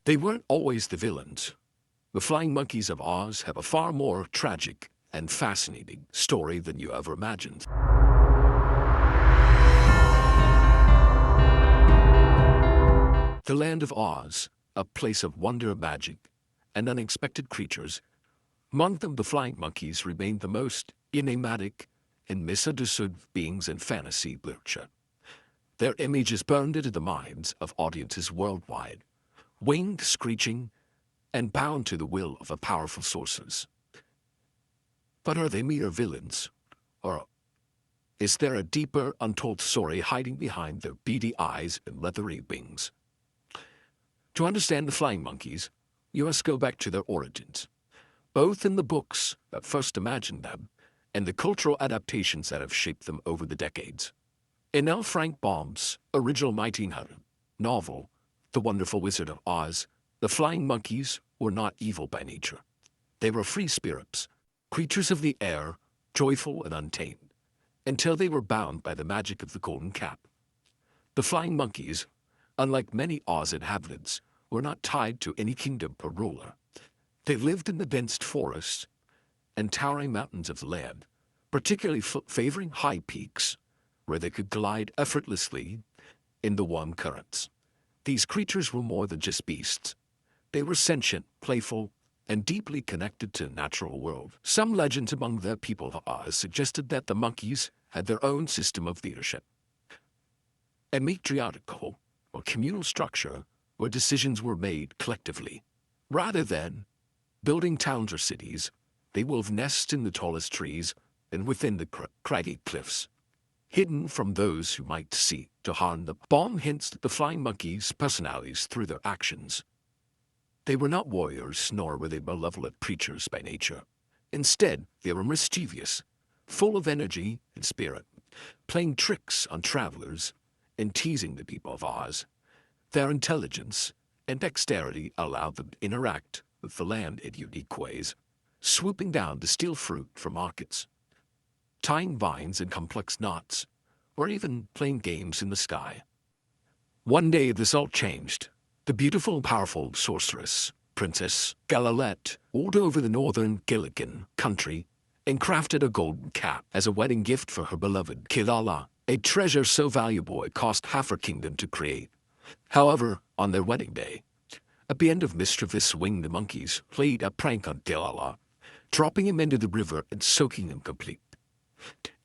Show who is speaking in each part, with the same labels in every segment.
Speaker 1: They weren't always the villains. The Flying Monkeys of Oz have a far more tragic and fascinating story than you ever imagined. The land of Oz, a place of wonder, magic, and unexpected creatures. Among them, the flying monkeys remain the most enigmatic and misunderstood beings in fantasy literature. Their image is burned into the minds of audiences worldwide, winged, screeching, and bound to the will of a powerful sorceress. But are they mere villains? Or is there a deeper, untold story hiding behind their beady eyes and leathery wings? To understand the flying monkeys, you must go back to their origins, both in the books that first imagined them and the cultural adaptations that have shaped them over the decades. In L. Frank Baum's original 1900 novel, The Wonderful Wizard of Oz, the flying monkeys were not evil by nature. They were free spirits, creatures of the air, joyful and untamed, until they were bound by the magic of the golden cap. The flying monkeys, unlike many Oz inhabitants, were not tied to any kingdom or ruler. They lived in the dense forests and towering mountains of the land, particularly favoring high peaks, where they could glide effortlessly in the warm currents. These creatures were more than just beasts. They were sentient, playful, and deeply connected to the natural world. Some legends among the people of Oz suggested that the monkeys had their own system of leadership, a matriarchal or communal structure where decisions were made collectively. Rather than building towns or cities, they wove nests in the tallest trees and within the craggy cliffs, hidden from those who might seek to harm them. Baum hints at the flying monkeys' personalities through their actions. They were not warriors, nor were they malevolent preachers by nature. Instead, they were mischievous, full of energy and spirit, playing tricks on travelers and teasing the people of Oz. Their intelligence and dexterity allowed them to interact with the land in unique ways, swooping down to steal fruit from markets, tying vines in complex knots, or even playing games in the sky. One day this all changed. The beautiful and powerful sorceress, Princess Galilette, ruled over the northern Gilligan country and crafted a golden cap as a wedding gift for her beloved Kilala, a treasure so valuable it cost half her kingdom to create. However, on their wedding day, a band of mischievous winged monkeys played a prank on Kilala, dropping him into the river and soaking him complete.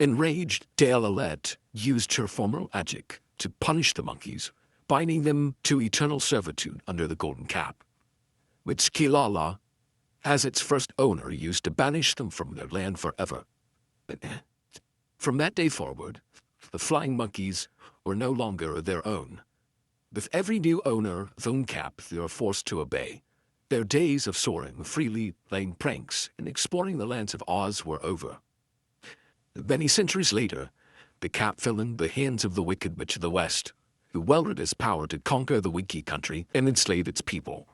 Speaker 1: Enraged, Galilette used her former magic to punish the monkeys, binding them to eternal servitude under the golden cap, which Kilala, as its first owner, used to banish them from their land forever. From that day forward, the flying monkeys were no longer their own. With every new owner of the golden cap, they were forced to obey. Their days of soaring freely, playing pranks, and exploring the lands of Oz were over. Many centuries later, the cap fell in the hands of the Wicked Witch of the West, who wielded his power to conquer the Winkie country and enslave its people.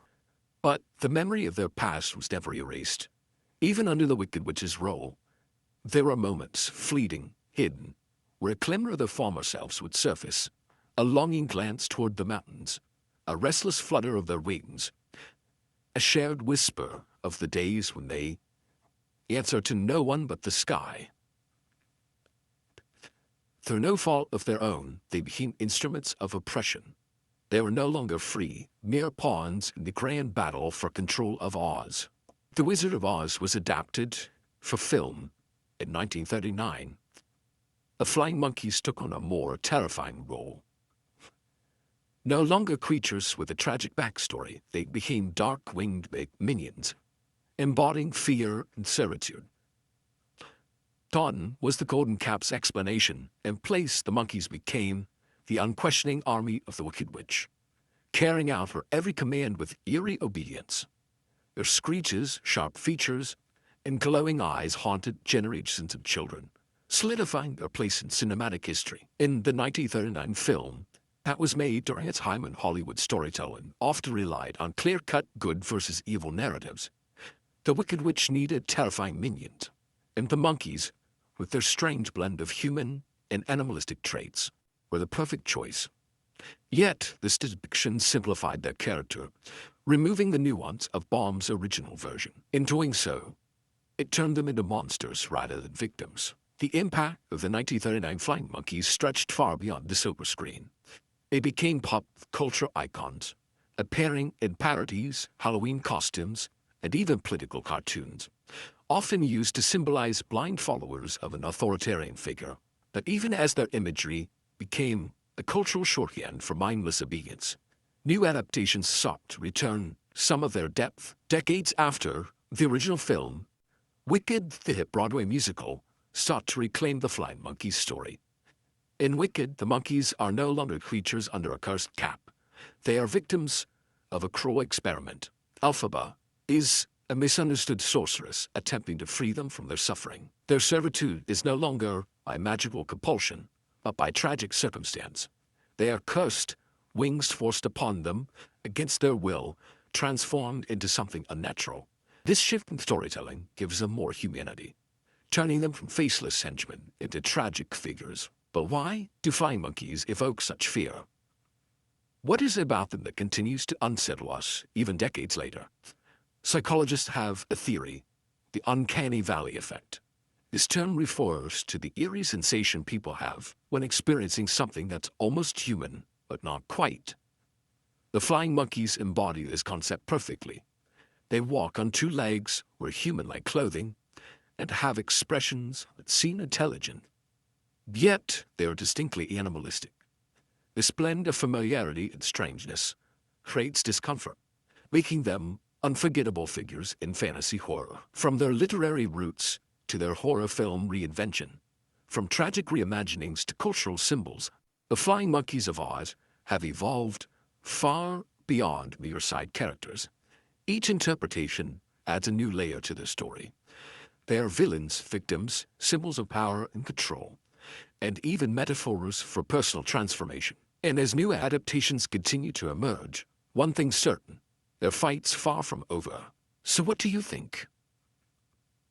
Speaker 1: But the memory of their past was never erased. Even under the Wicked Witch's rule, there were moments, fleeting, hidden, where a glimmer of their former selves would surface, a longing glance toward the mountains, a restless flutter of their wings, a shared whisper of the days when they answered to no one but the sky. Through no fault of their own, they became instruments of oppression. They were no longer free, mere pawns in the grand battle for control of Oz. The Wizard of Oz was adapted for film in 1939. The flying monkeys took on a more terrifying role. No longer creatures with a tragic backstory, they became dark-winged minions, embodying fear and servitude. Taunton was the golden cap's explanation. In place, the monkeys became the unquestioning army of the Wicked Witch, carrying out her every command with eerie obedience. Their screeches, sharp features, and glowing eyes haunted generations of children, solidifying their place in cinematic history. In the 1939 film that was made during its time in Hollywood storytelling, often relied on clear-cut good versus evil narratives. The Wicked Witch needed terrifying minions, and the monkeys, with their strange blend of human and animalistic traits, were the perfect choice. Yet, this depiction simplified their character, removing the nuance of Baum's original version. In doing so, it turned them into monsters rather than victims. The impact of the 1939 Flying Monkeys stretched far beyond the silver screen. They became pop culture icons, appearing in parodies, Halloween costumes, and even political cartoons, often used to symbolize blind followers of an authoritarian figure. But even as their imagery became a cultural shorthand for mindless obedience, new adaptations sought to return some of their depth. Decades after the original film, Wicked, the hit Broadway musical, sought to reclaim the Flying Monkeys story. In Wicked, the monkeys are no longer creatures under a cursed cap. They are victims of a cruel experiment. Elphaba is a misunderstood sorceress attempting to free them from their suffering. Their servitude is no longer by magical compulsion, but by tragic circumstance. They are cursed, wings forced upon them against their will, transformed into something unnatural. This shift in storytelling gives them more humanity, turning them from faceless henchmen into tragic figures. But why do flying monkeys evoke such fear? What is it about them that continues to unsettle us even decades later? Psychologists have a theory, the uncanny valley effect. This term refers to the eerie sensation people have when experiencing something that's almost human, but not quite. The flying monkeys embody this concept perfectly. They walk on two legs, wear human-like clothing, and have expressions that seem intelligent. Yet they are distinctly animalistic. This blend of familiarity and strangeness creates discomfort, making them unforgettable figures in fantasy horror. From their literary roots to their horror film reinvention, from tragic reimaginings to cultural symbols, the Flying Monkeys of Oz have evolved far beyond mere side characters. Each interpretation adds a new layer to their story. They are villains, victims, symbols of power and control, and even metaphors for personal transformation. And as new adaptations continue to emerge, one thing's certain, their fight's far from over. So what do you think?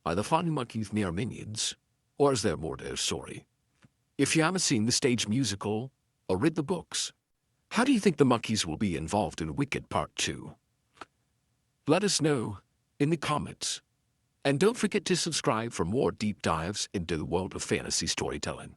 Speaker 1: Are the Flying Monkeys mere minions, or is there more to their story? If you haven't seen the stage musical or read the books, how do you think the monkeys will be involved in Wicked Part 2? Let us know in the comments. And don't forget to subscribe for more deep dives into the world of fantasy storytelling.